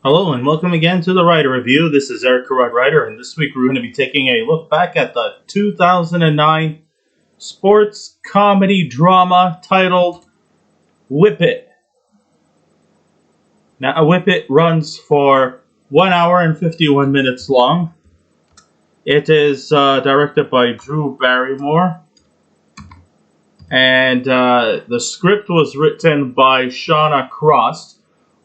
Hello and welcome again to the Writer Review. This is Eric Carrod Writer, and this week we're going to be taking a look back at the 2009 sports comedy drama titled Whip It. Now, Whip It runs for 1 hour and 51 minutes long. It is directed by Drew Barrymore, and the script was written by Shawkat,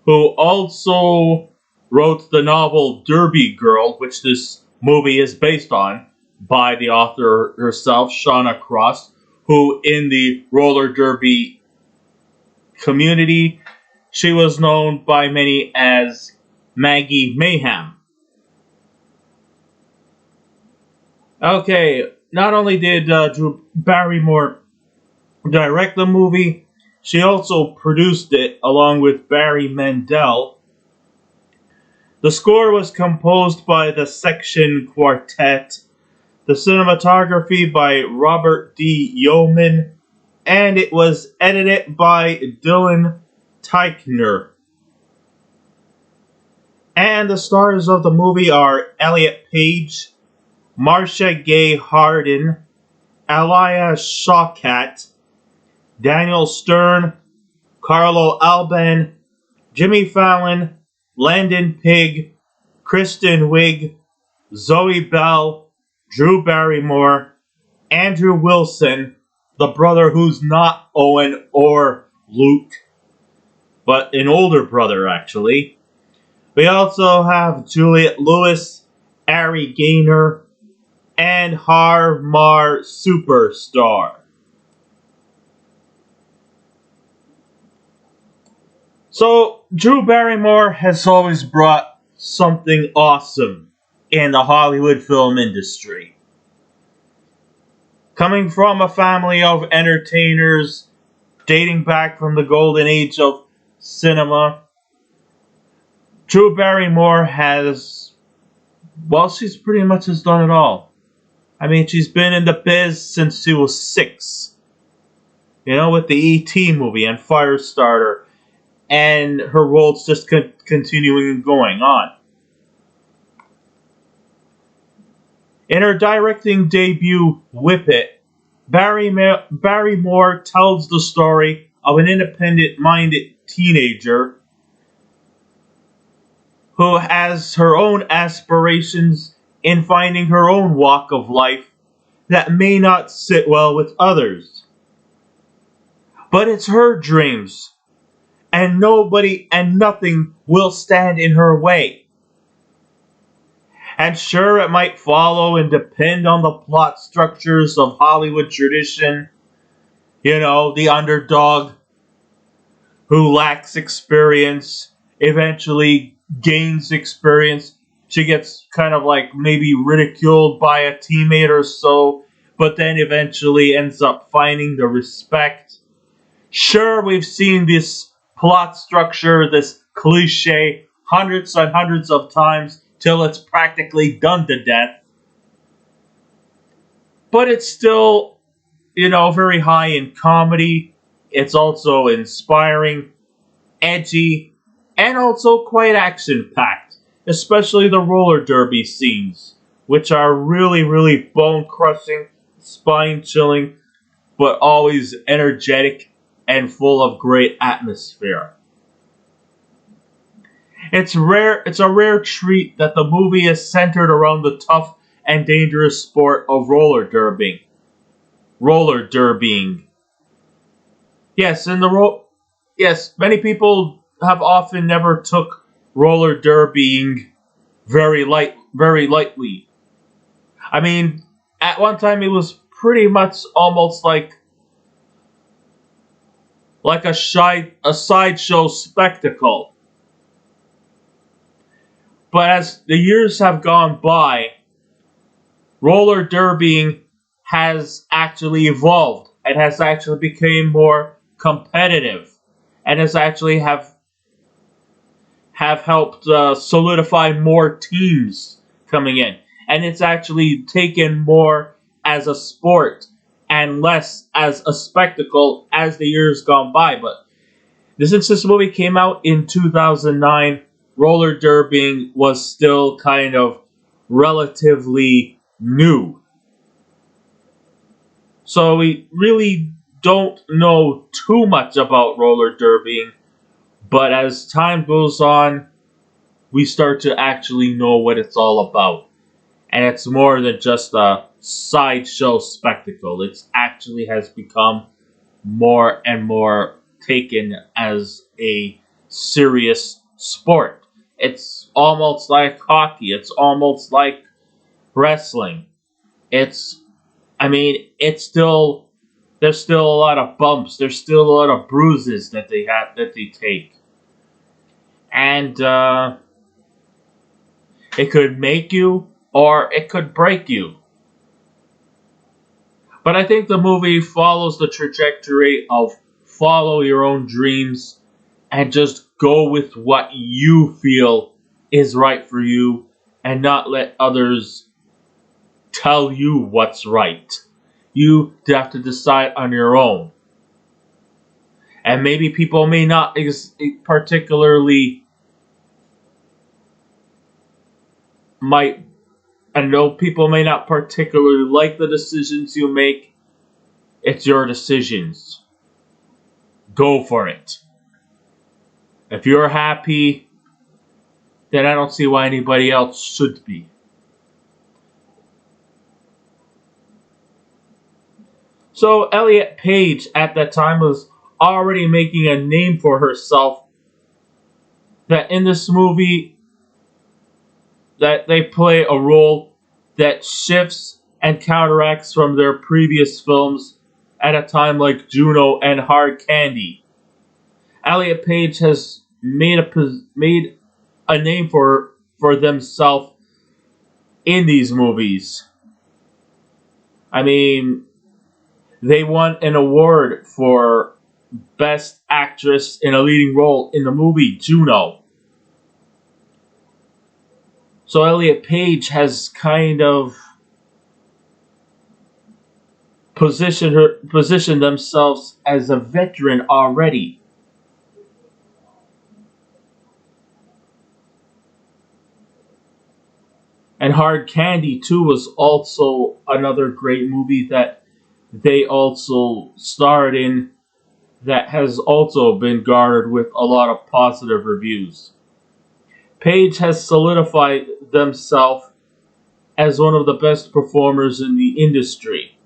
who also wrote the novel Derby Girl, which this movie is based on, by the author herself, Shawkat, who in the roller derby community, she was known by many as Maggie Mayhem. Okay, not only did Drew Barrymore direct the movie, she also produced it along with Barry Mendel. The score was composed by the Section Quartet, the cinematography by Robert D. Yeoman, and it was edited by Dylan Teichner. And the stars of the movie are Elliot Page, Marcia Gay Harden, Alia Shawkat, Daniel Stern, Carlo Alban, Jimmy Fallon, Landon Pigg, Kristen Wiig, Zoe Bell, Drew Barrymore, Andrew Wilson, the brother who's not Owen or Luke, but an older brother actually. We also have Juliette Lewis, Ari Graynor, and Harmar Superstar. So, Drew Barrymore has always brought something awesome in the Hollywood film industry. Coming from a family of entertainers dating back from the golden age of cinema, Drew Barrymore she's pretty much has done it all. I mean, she's been in the biz since she was 6. With the E.T. movie and Firestarter. And her roles just continuing and going on. In her directing debut, Whip It, Barrymore tells the story of an independent-minded teenager who has her own aspirations in finding her own walk of life that may not sit well with others. But it's her dreams, and nobody and nothing will stand in her way. And sure, it might follow and depend on the plot structures of Hollywood tradition. The underdog who lacks experience eventually gains experience. She gets kind of like maybe ridiculed by a teammate or so, but then eventually ends up finding the respect. Sure, we've seen this plot structure, this cliche, hundreds and hundreds of times till it's practically done to death. But it's still, very high in comedy. It's also inspiring, edgy, and also quite action-packed, especially the roller derby scenes, which are really, really bone-crushing, spine-chilling, but always energetic and full of great atmosphere. It's a rare treat that the movie is centered around the tough and dangerous sport of roller derbying. Yes, many people have often never took roller derbying very lightly. I mean, at one time it was pretty much almost like a sideshow spectacle. But as the years have gone by, roller derbying has actually evolved and has actually become more competitive and has actually have helped solidify more teams coming in. And it's actually taken more as a sport and less as a spectacle as the years gone by. But since this movie came out in 2009, roller derbying was still kind of relatively new. So we really don't know too much about roller derbying, but as time goes on, we start to actually know what it's all about. And it's more than just a sideshow spectacle. It actually has become more and more taken as a serious sport. It's almost like hockey. It's almost like wrestling. It's, I mean, it's still, there's still a lot of bumps. There's still a lot of bruises that they take. And, it could make you or it could break you. But I think the movie follows the trajectory of follow your own dreams and just go with what you feel is right for you and not let others tell you what's right. You have to decide on your own. And maybe people may not particularly might I know people may not particularly like the decisions you make. It's your decisions. Go for it. If you're happy, then I don't see why anybody else should be. So Elliot Page at that time was already making a name for herself. That in this movie, that they play a role that shifts and counteracts from their previous films at a time like Juno and Hard Candy. Elliot Page has made a name for themselves in these movies. I mean, they won an award for Best Actress in a Leading Role in the movie Juno. So Elliot Page has kind of positioned themselves as a veteran already. And Hard Candy 2 was also another great movie that they also starred in that has also been garnered with a lot of positive reviews. Page has solidified themselves as one of the best performers in the industry.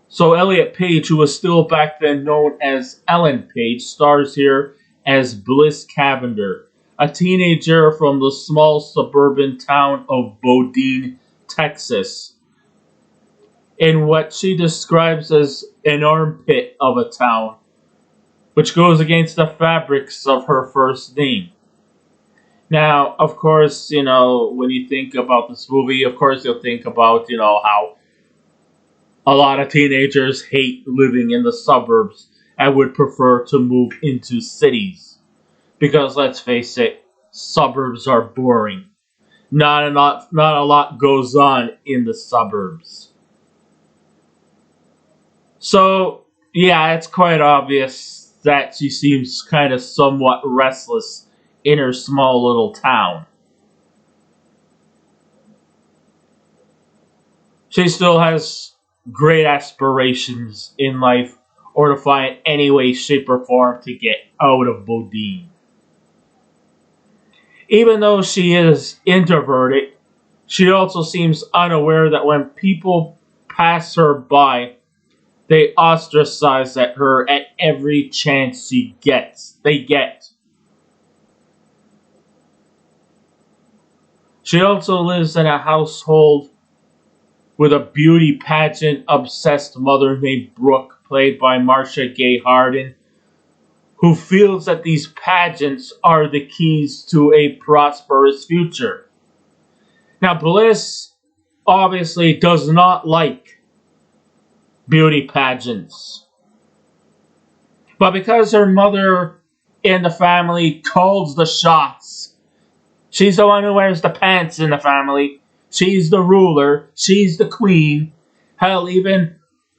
So Elliot Page, who was still back then known as Ellen Page, stars here as Bliss Cavender, a teenager from the small suburban town of Bodine, Texas, in what she describes as an armpit of a town, which goes against the fabrics of her first name. Now, of course, when you think about this movie, of course you'll think about, how a lot of teenagers hate living in the suburbs and would prefer to move into cities. Because let's face it, suburbs are boring. Not a lot goes on in the suburbs. So, yeah, it's quite obvious that she seems kind of somewhat restless in her small little town. She still has great aspirations in life or to find any way, shape, or form to get out of Bodine. Even though she is introverted, she also seems unaware that when people pass her by, they ostracize at her at every chance they get. She also lives in a household with a beauty pageant obsessed mother named Brooke, played by Marcia Harden, who feels that these pageants are the keys to a prosperous future. Now, Bliss obviously does not like beauty pageants. But because her mother in the family calls the shots, she's the one who wears the pants in the family. She's the ruler. She's the queen. Hell, even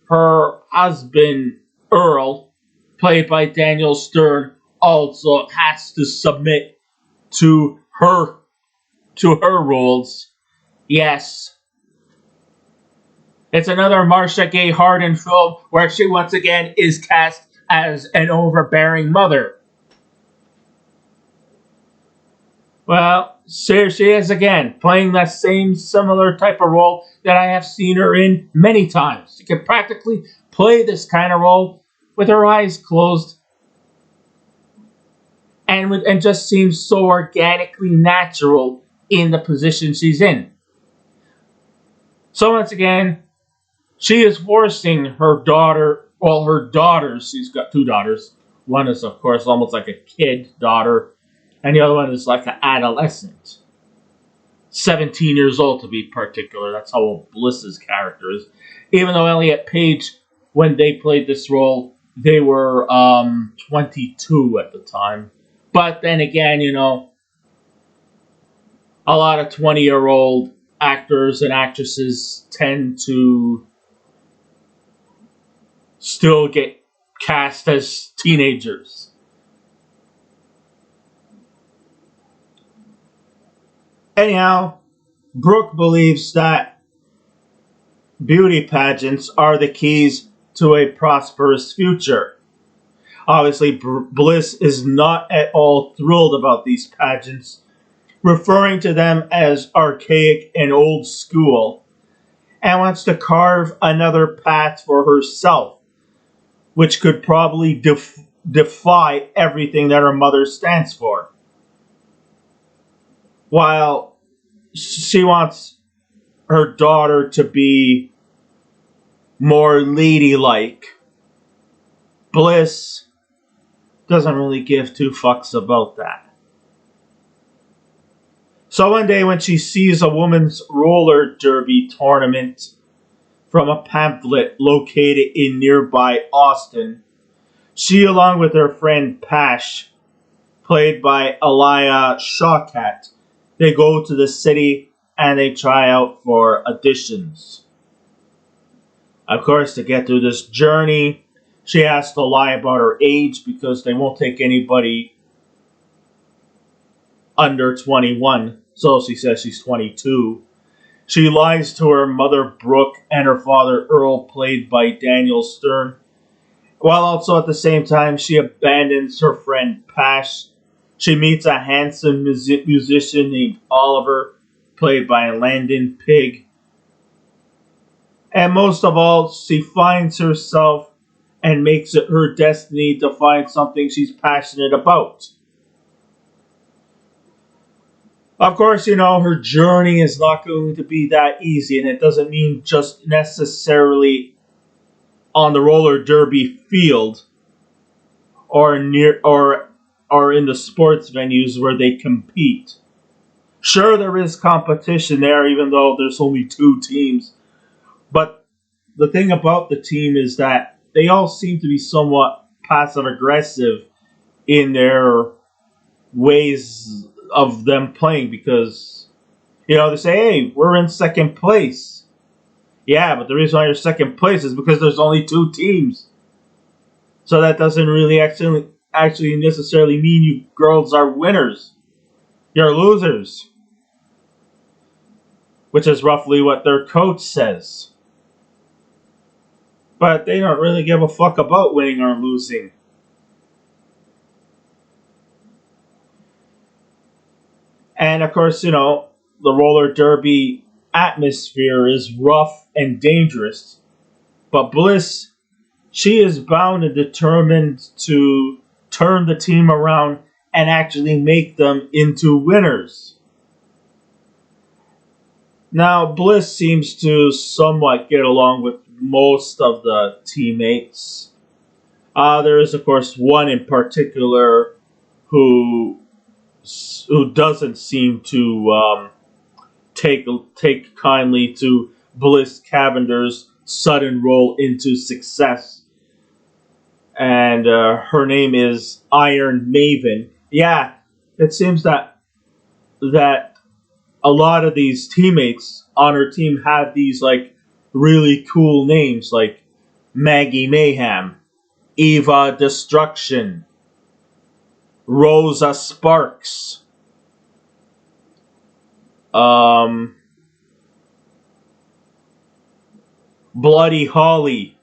her husband, Earl, played by Daniel Stern, also has to submit to her roles. Yes, it's another Marcia Gay Harden film where she once again is cast as an overbearing mother. Well, here she is again, playing that same similar type of role that I have seen her in many times. She can practically play this kind of role with her eyes closed and just seems so organically natural in the position she's in. So once again, she is forcing her daughter, well, her daughters, she's got two daughters. One is, of course, almost like a kid daughter, and the other one is like an adolescent. 17 years old to be particular. That's how old Bliss's character is. Even though Elliot Page, when they played this role, they were 22 at the time. But then again, a lot of 20-year-old actors and actresses tend to still get cast as teenagers. Anyhow, Brooke believes that beauty pageants are the keys to a prosperous future. Obviously, Bliss is not at all thrilled about these pageants, referring to them as archaic and old school, and wants to carve another path for herself, which could probably defy everything that her mother stands for. While she wants her daughter to be more ladylike, Bliss doesn't really give two fucks about that. So one day when she sees a woman's roller derby tournament from a pamphlet located in nearby Austin, she, along with her friend Pash, played by Alia Shawkat, they go to the city and they try out for auditions. Of course, to get through this journey, she has to lie about her age because they won't take anybody under 21. So she says she's 22. She lies to her mother Brooke and her father Earl, played by Daniel Stern, while also at the same time she abandons her friend Pash. She meets a handsome musician named Oliver, played by Landon Pigg. And most of all, she finds herself and makes it her destiny to find something she's passionate about. Of course, her journey is not going to be that easy, and it doesn't mean just necessarily on the roller derby field or near or in the sports venues where they compete. Sure, there is competition there, even though there's only two teams. But the thing about the team is that they all seem to be somewhat passive aggressive in their ways of them playing because, they say, hey, we're in second place. Yeah, but the reason why you're second place is because there's only two teams. So that doesn't really actually necessarily mean you girls are winners. You're losers. Which is roughly what their coach says. But they don't really give a fuck about winning or losing. And of course, the roller derby atmosphere is rough and dangerous. But Bliss, she is bound and determined to turn the team around and actually make them into winners. Now, Bliss seems to somewhat get along with most of the teammates. There is, of course, one in particular who doesn't seem to take kindly to Bliss Cavender's sudden roll into success. And her name is Iron Maven. Yeah, it seems that a lot of these teammates on her team have these really cool names like Maggie Mayhem, Eva Destruction, Rosa Sparks, Um, Bloody Holly.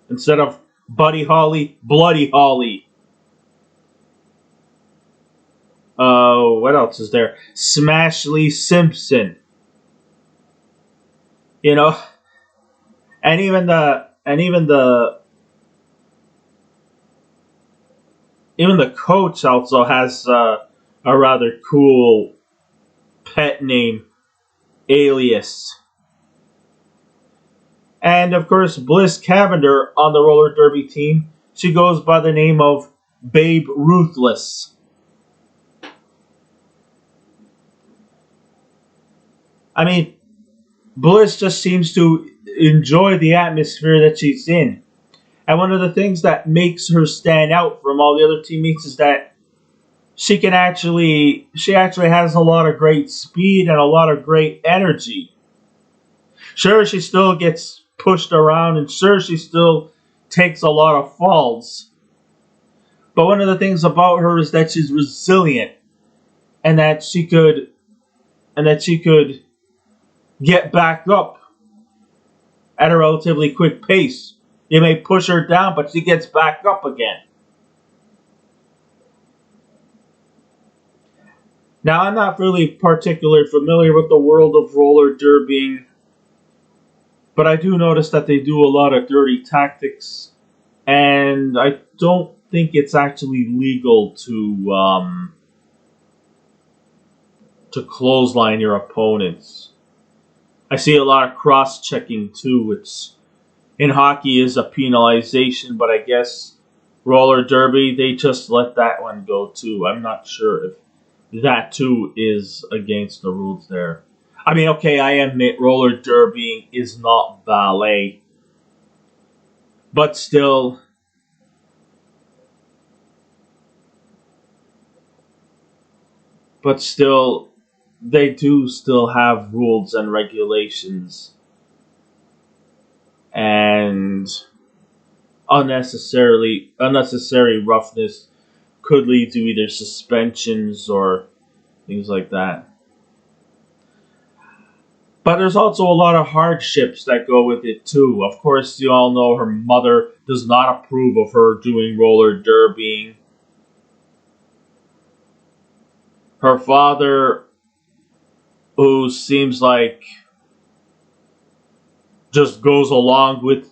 Instead of Buddy Holly, Bloody Holly. What else is there? Smashley Simpson. You know, and even the coach also has a rather cool pet name, Alias. And of course, Bliss Cavender on the roller derby team. She goes by the name of Babe Ruthless. I mean, Bliss just seems to enjoy the atmosphere that she's in. And one of the things that makes her stand out from all the other teammates is that she actually has a lot of great speed and a lot of great energy. Sure, she still gets pushed around, and sure, she still takes a lot of falls. But one of the things about her is that she's resilient, and that she could get back up at a relatively quick pace. You may push her down, but she gets back up again. Now, I'm not really particularly familiar with the world of roller derbying, but I do notice that they do a lot of dirty tactics, and I don't think it's actually legal to clothesline your opponents. I see a lot of cross-checking too, which in hockey is a penalization, but I guess roller derby, they just let that one go too. I'm not sure if that too is against the rules there. I mean, okay, I admit roller derbying is not ballet, but still, they do still have rules and regulations, and unnecessary roughness could lead to either suspensions or things like that. But there's also a lot of hardships that go with it too. Of course, you all know her mother does not approve of her doing roller derbying. Her father, who seems like just goes along with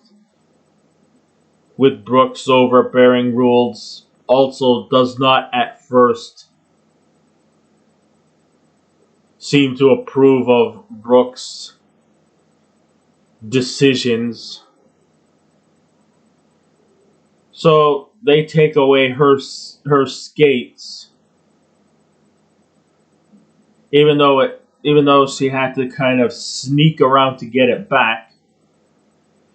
Brooks overbearing rules, also does not at first seem to approve of Brooks' decisions. So they take away her skates, even though she had to kind of sneak around to get it back.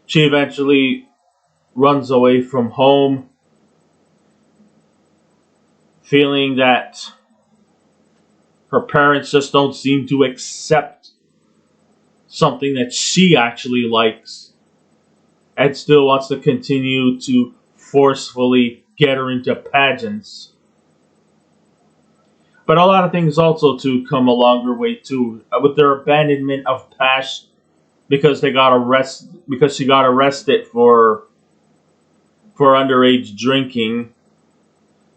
She eventually runs away from home, feeling that her parents just don't seem to accept something that she actually likes and still wants to continue to forcefully get her into pageants. But a lot of things also to come a longer way too, with their abandonment of Pash because she got arrested for underage drinking.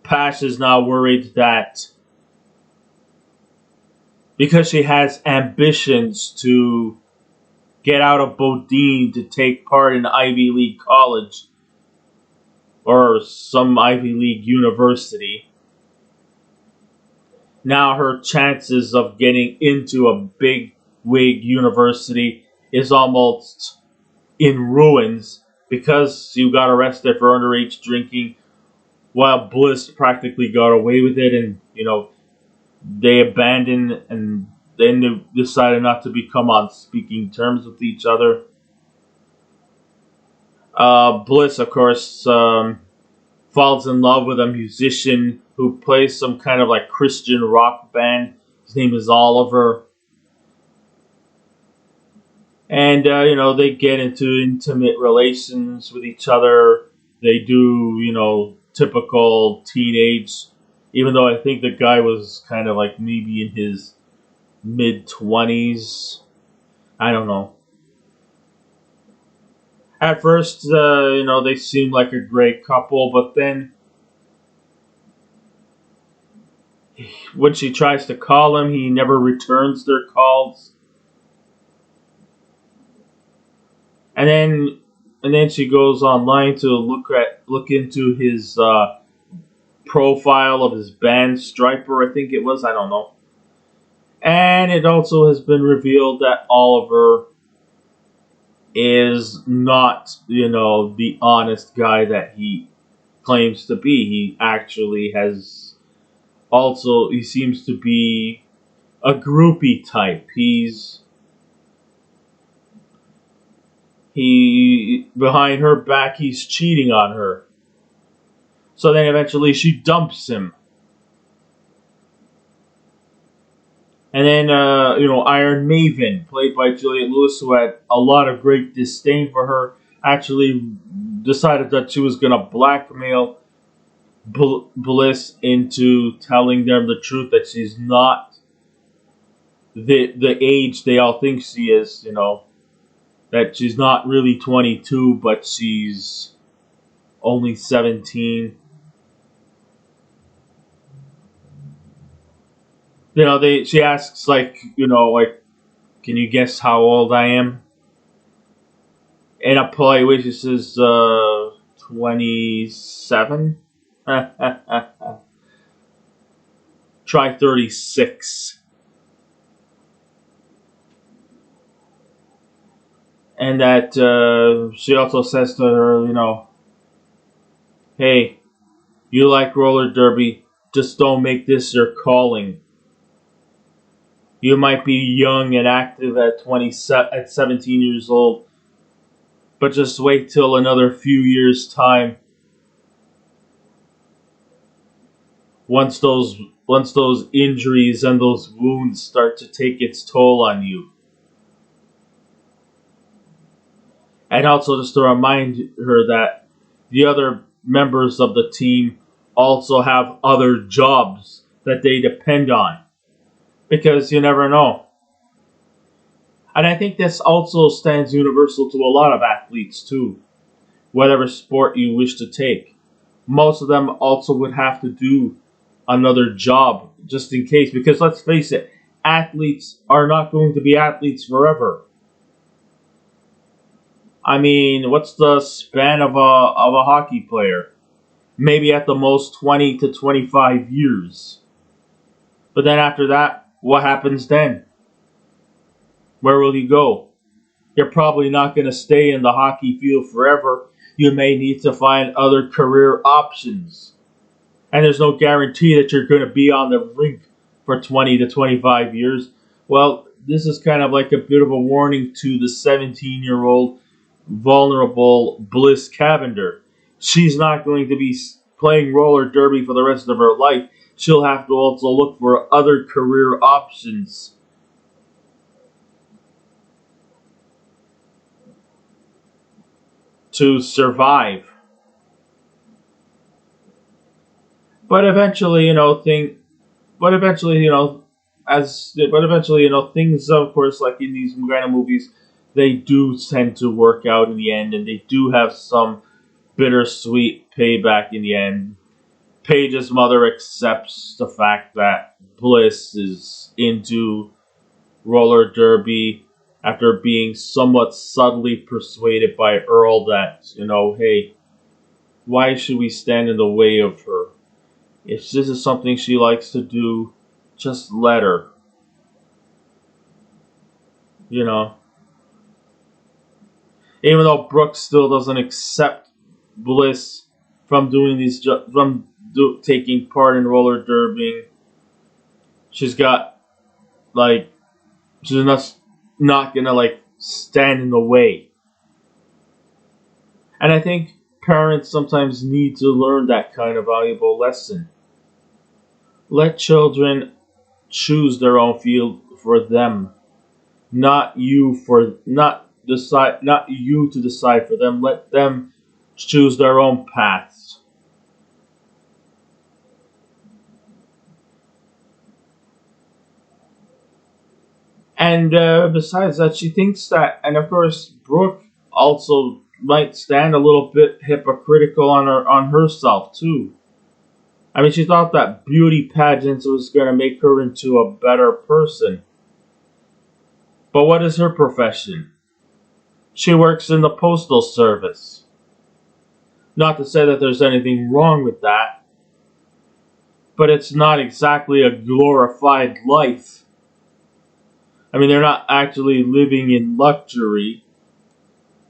Pash is now worried that because she has ambitions to get out of Bodine to take part in Ivy League college or some Ivy League university, now her chances of getting into a big wig university is almost in ruins because you got arrested for underage drinking while Bliss practically got away with it, and they abandoned and then they decided not to become on speaking terms with each other. Bliss, of course, falls in love with a musician who plays some kind of like Christian rock band. His name is Oliver. And, they get into intimate relations with each other. They do, typical teenage, even though I think the guy was kind of like maybe in his mid-20s. I don't know. At first, they seem like a great couple, but then when she tries to call him, he never returns their calls. And then she goes online to look into his profile of his band Striper, I think it was. I don't know. And it also has been revealed that Oliver is not, the honest guy that he claims to be. He actually has also, he seems to be a groupie type. He behind her back, he's cheating on her. So then eventually she dumps him. And then, Iron Maven, played by Juliette Lewis, who had a lot of great disdain for her, actually decided that she was going to blackmail Bliss into telling them the truth that she's not the age they all think she is, that she's not really 22, but she's only 17. She asks, can you guess how old I am? In a polite way, she says, 27? Try 36. And that she also says to her, hey, you like roller derby, just don't make this your calling. You might be young and active at 17 years old, but just wait till another few years' time. Once those injuries and those wounds start to take its toll on you. And also just to remind her that the other members of the team also have other jobs that they depend on. Because you never know. And I think this also stands universal to a lot of athletes too. Whatever sport you wish to take. Most of them also would have to do another job just in case. Because let's face it, athletes are not going to be athletes forever. I mean, what's the span of a hockey player? Maybe at the most 20 to 25 years. But then after that, what happens then? Where will you go? You're probably not going to stay in the hockey field forever. You may need to find other career options. And there's no guarantee that you're going to be on the rink for 20 to 25 years. Well, this is kind of like a bit of a warning to the 17-year-old vulnerable Bliss Cavender. She's not going to be playing roller derby for the rest of her life. She'll have to also look for other career options. To survive. But eventually, things, of course, like in these kind of movies, they do tend to work out in the end, and they do have some bittersweet payback in the end. Paige's mother accepts the fact that Bliss is into roller derby after being somewhat subtly persuaded by Earl that, hey, why should we stand in the way of her? If this is something she likes to do, just let her. You know. Even though Brooke still doesn't accept Bliss from doing taking part in roller derbying, she's got she's not gonna stand in the way. And I think parents sometimes need to learn that kind of valuable lesson. Let children choose their own field for them, not you to decide for them. Let them choose their own paths. And besides that, she thinks that, and of course, Brooke also might stand a little bit hypocritical on herself too. I mean, she thought that beauty pageants was going to make her into a better person. But what is her profession? She works in the postal service. Not to say that there's anything wrong with that, but it's not exactly a glorified life. I mean, they're not actually living in luxury.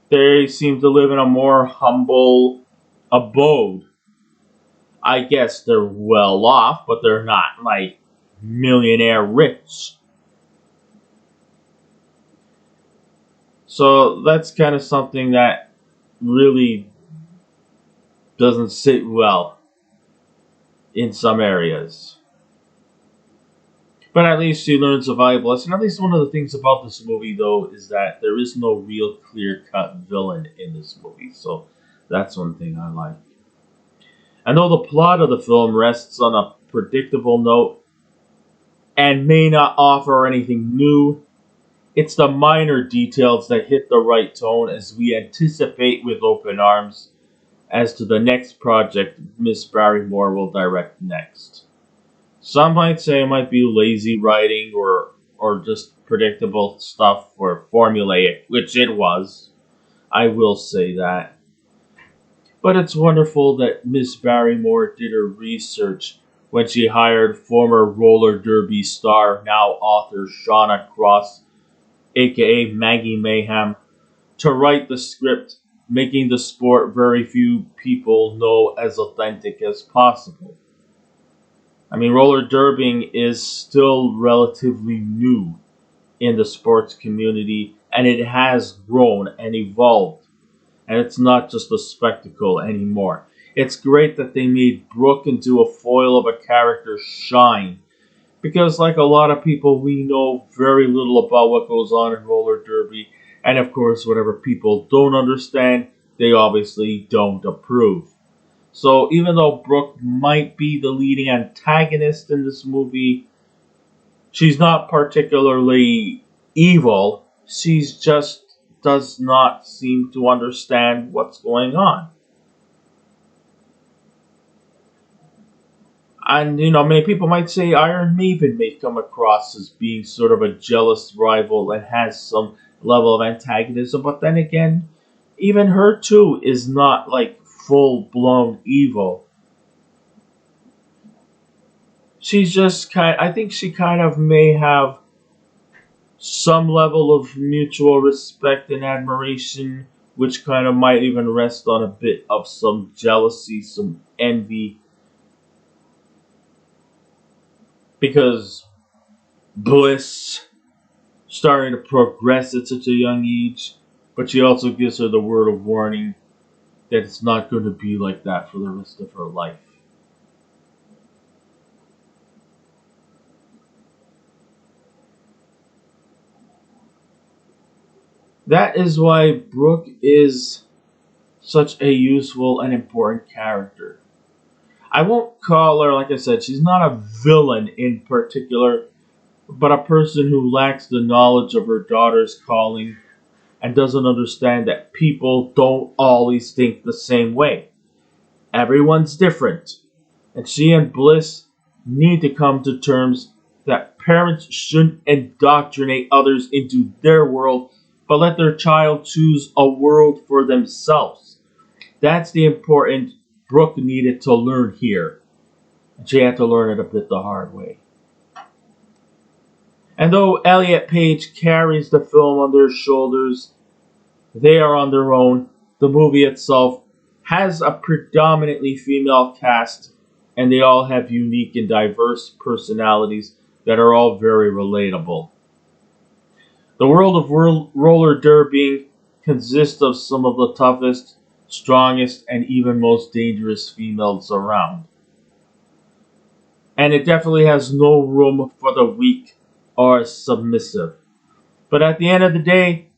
They seem to live in a more humble abode. I guess they're well off, but they're not like millionaire rich. So that's kind of something that really doesn't sit well in some areas. But at least she learns a valuable lesson. At least one of the things about this movie, though, is that there is no real clear-cut villain in this movie. So that's one thing I like. And though the plot of the film rests on a predictable note and may not offer anything new, it's the minor details that hit the right tone as we anticipate with open arms as to the next project Miss Barrymore will direct next. Some might say it might be lazy writing or just predictable stuff or formulaic, which it was. I will say that. But it's wonderful that Miss Barrymore did her research when she hired former roller derby star, now author Shauna Cross, aka Maggie Mayhem, to write the script, making the sport very few people know as authentic as possible. I mean, roller derbying is still relatively new in the sports community, and it has grown and evolved. And it's not just a spectacle anymore. It's great that they made Brooke into a foil of a character shine. Because, like a lot of people, we know very little about what goes on in roller derby. And of course, whatever people don't understand, they obviously don't approve. So, even though Brooke might be the leading antagonist in this movie, she's not particularly evil. She's just does not seem to understand what's going on. And, many people might say Iron Maiden may come across as being sort of a jealous rival and has some level of antagonism, but then again, even her too is not like full blown evil. She's just I think she kind of may have some level of mutual respect and admiration, which kind of might even rest on a bit of some jealousy, some envy. Because Bliss starting to progress at such a young age, but she also gives her the word of warning that it's not going to be like that for the rest of her life. That is why Brooke is such a useful and important character. I won't call her, like I said, she's not a villain in particular, but a person who lacks the knowledge of her daughter's calling and doesn't understand that people don't always think the same way. Everyone's different. And she and Bliss need to come to terms that parents shouldn't indoctrinate others into their world, but let their child choose a world for themselves. That's the important Brooke needed to learn here. And she had to learn it a bit the hard way. And though Elliot Page carries the film on their shoulders, they are on their own. The movie itself has a predominantly female cast, and they all have unique and diverse personalities that are all very relatable. The world of roller derbying consists of some of the toughest, strongest, and even most dangerous females around. And it definitely has no room for the weak or submissive. But at the end of the day,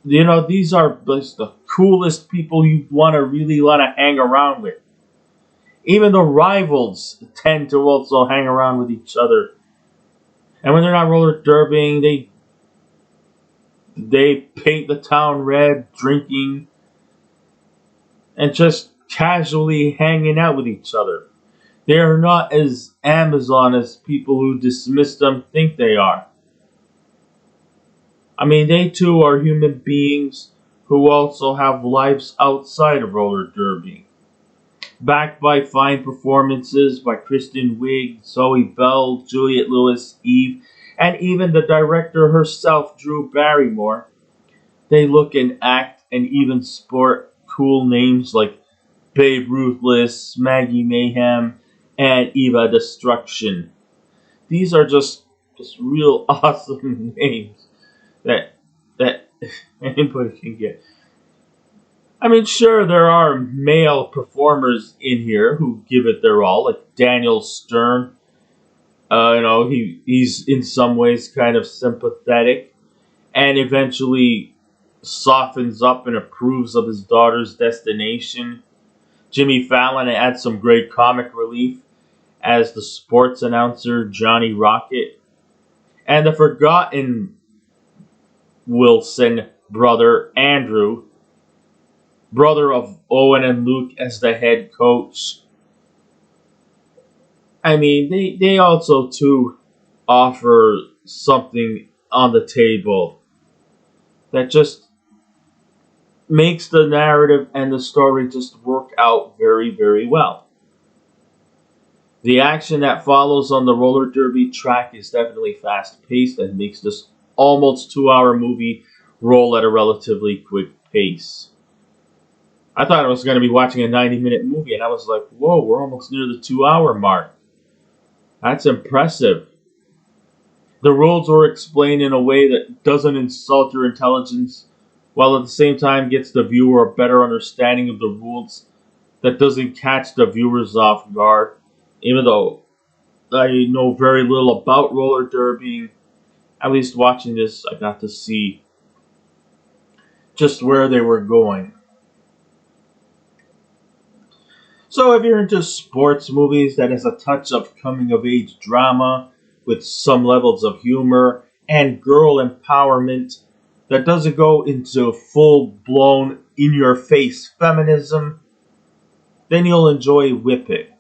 these are just the coolest people you really want to hang around with. Even the rivals tend to also hang around with each other. And when they're not roller derbying, they They paint the town red, drinking, and just casually hanging out with each other. They are not as Amazon as people who dismiss them think they are. I mean, they too are human beings who also have lives outside of roller derby. Backed by fine performances by Kristen, Wiig, Zoe Bell, Juliette Lewis, Eve, and even the director herself, Drew Barrymore, they look and act and even sport cool names like Babe Ruthless, Maggie Mayhem, and Eva Destruction. These are just real awesome names that that anybody can get. I mean, sure, there are male performers in here who give it their all, like Daniel Stern. He's in some ways kind of sympathetic, and eventually softens up and approves of his daughter's destination. Jimmy Fallon adds some great comic relief as the sports announcer Johnny Rocket, and the forgotten Wilson brother Andrew, brother of Owen and Luke, as the head coach. I mean, they also too offer something on the table that just makes the narrative and the story just work out very, very well. The action that follows on the roller derby track is definitely fast paced and makes this almost 2 hour movie roll at a relatively quick pace. I thought I was going to be watching a 90-minute movie, and I was like, whoa, we're almost near the 2 hour mark. That's impressive. The rules were explained in a way that doesn't insult your intelligence, while at the same time gets the viewer a better understanding of the rules that doesn't catch the viewers off guard. Even though I know very little about roller derby, at least watching this, I got to see just where they were going. So if you're into sports movies that has a touch of coming-of-age drama with some levels of humor and girl empowerment that doesn't go into full-blown, in-your-face feminism, then you'll enjoy Whip It.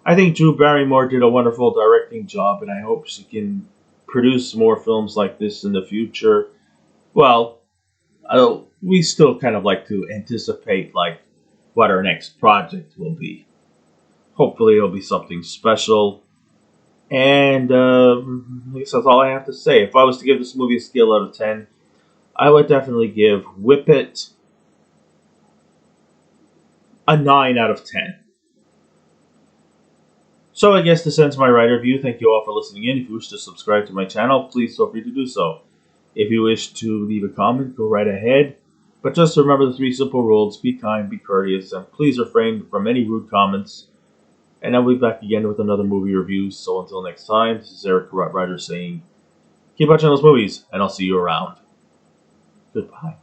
I think Drew Barrymore did a wonderful directing job, and I hope she can produce more films like this in the future. Well, we still kind of like to anticipate what our next project will be. Hopefully it'll be something special. And I guess that's all I have to say. If I was to give this movie a scale out of 10, I would definitely give Whip It a 9 out of 10. So I guess this ends my writer review. Thank you all for listening in. If you wish to subscribe to my channel, please feel free to do so. If you wish to leave a comment, go right ahead. But just remember the 3 simple rules: be kind, be courteous, and please refrain from any rude comments. And I'll be back again with another movie review. So until next time, this is Eric Writer saying, keep watching those movies, and I'll see you around. Goodbye.